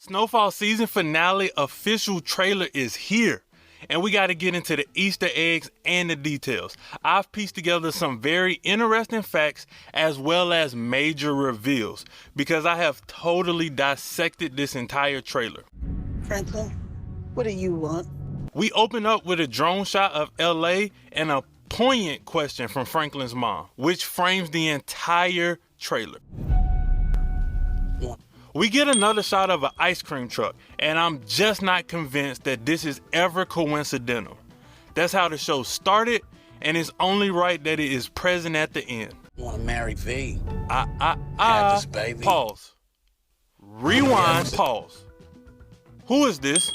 Snowfall season finale official trailer is here, and we got to get into the Easter eggs and the details. I've pieced together some very interesting facts as well as major reveals because I have totally dissected this entire trailer. Franklin, what do you want? We open up with a drone shot of LA and a poignant question from Franklin's mom, which frames the entire trailer. We get another shot of an ice cream truck, and I'm just not convinced that this is ever coincidental. That's how the show started, and it's only right that it is present at the end. Want to marry V? Have this baby. Pause. Rewind, pause. Who is this?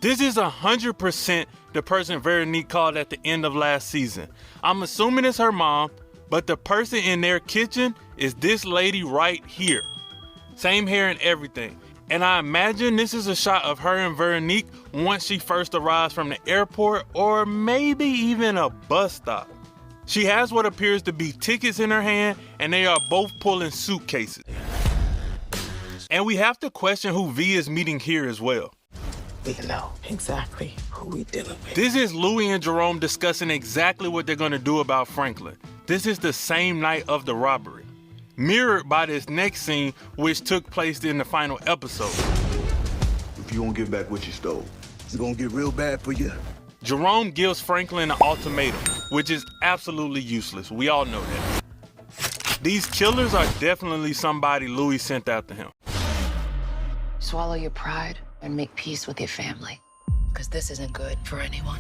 This is 100% the person Veronique called at the end of last season. I'm assuming it's her mom, but the person in their kitchen is this lady right here. Same hair and everything. And I imagine this is a shot of her and Veronique once she first arrives from the airport or maybe even a bus stop. She has what appears to be tickets in her hand, and they are both pulling suitcases. And we have to question who V is meeting here as well. We know exactly who we dealing with. This is Louis and Jerome discussing exactly what they're gonna do about Franklin. This is the same night of the robbery, mirrored by this next scene, which took place in the final episode. If you won't give back what you stole, it's gonna get real bad for you. Jerome gives Franklin an ultimatum, which is absolutely useless. We all know that. These killers are definitely somebody Louis sent after him. Swallow your pride and make peace with your family, because this isn't good for anyone.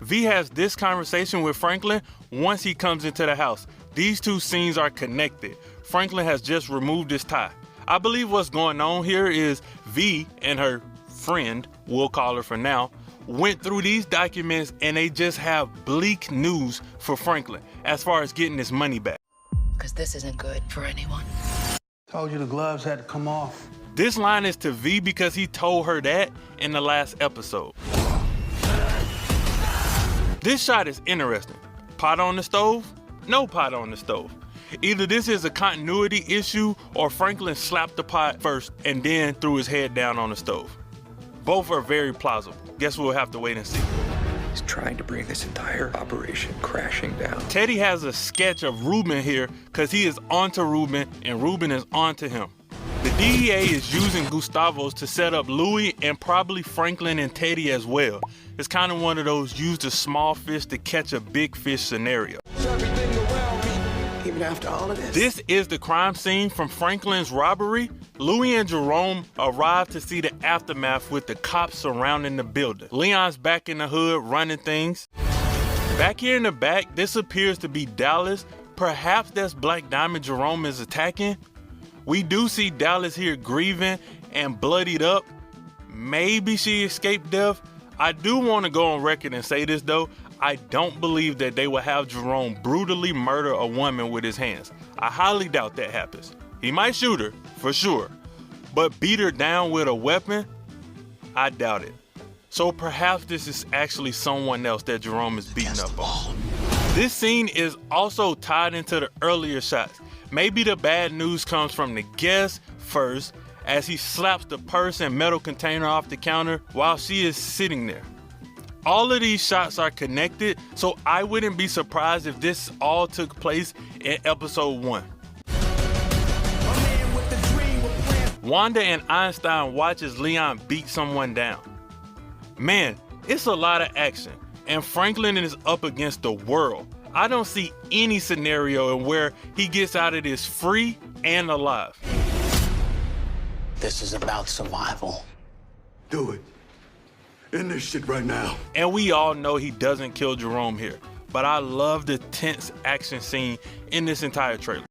V has this conversation with Franklin once he comes into the house. These two scenes are connected. Franklin has just removed his tie. I believe what's going on here is V and her friend, we'll call her for now, went through these documents and they just have bleak news for Franklin as far as getting his money back. Because this isn't good for anyone. Told you the gloves had to come off. This line is to V because he told her that in the last episode. This shot is interesting. Pot on the stove? No pot on the stove. Either this is a continuity issue or Franklin slapped the pot first and then threw his head down on the stove. Both are very plausible. Guess we'll have to wait and see. He's trying to bring this entire operation crashing down. Teddy has a sketch of Ruben here because he is onto Ruben and Ruben is onto him. The DEA is using Gustavos to set up Louis and probably Franklin and Teddy as well. It's kind of one of those use a small fish to catch a big fish scenario. Even after all of this. This is the crime scene from Franklin's robbery. Louis and Jerome arrive to see the aftermath with the cops surrounding the building. Leon's back in the hood running things. Back here in the back, this appears to be Dallas. Perhaps that's Black Diamond Jerome is attacking. We do see Dallas here grieving and bloodied up. Maybe she escaped death. I do want to go on record and say this though. I don't believe that they will have Jerome brutally murder a woman with his hands. I highly doubt that happens. He might shoot her, for sure. But beat her down with a weapon? I doubt it. So perhaps this is actually someone else that Jerome is beating up on. This scene is also tied into the earlier shots. Maybe the bad news comes from the guest first as he slaps the purse and metal container off the counter while she is sitting there. All of these shots are connected, so I wouldn't be surprised if this all took place in episode 1. Wanda and Einstein watch as Leon beat someone down. Man, it's a lot of action, and Franklin is up against the world. I don't see any scenario in where he gets out of this free and alive. This is about survival. Do it. End this shit right now. And we all know he doesn't kill Jerome here, but I love the tense action scene in this entire trailer.